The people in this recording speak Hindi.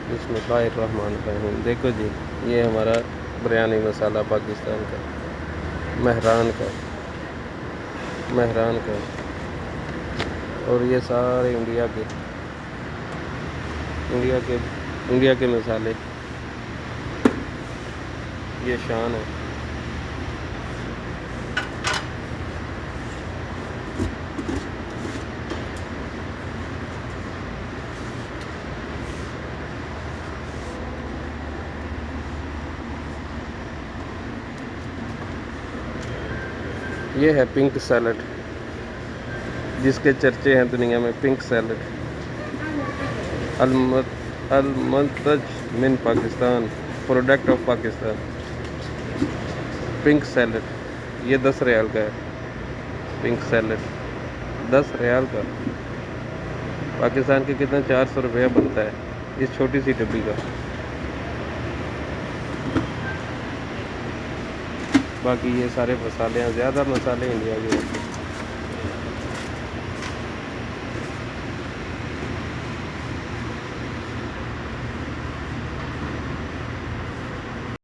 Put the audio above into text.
बिस्मिल्लाहिर्रहमानिर्रहीम। देखो जी, ये हमारा बिरयानी मसाला पाकिस्तान का महरान का और ये सारे इंडिया के मसाले, ये शान है। ये है पिंक सैलड, जिसके चर्चे हैं दुनिया में। पिंक सैलड अलमंतज मिन Pakistan, product of Pakistan. Pink salad ये 10 रियाल का है। पिंक सैलड 10 रियाल का। पाकिस्तान के कितना 400 रुपया बनता है इस छोटी सी डब्बी का। बाकी ये सारे मसाले हैं, ज़्यादा मसाले इंडिया के होते हैं।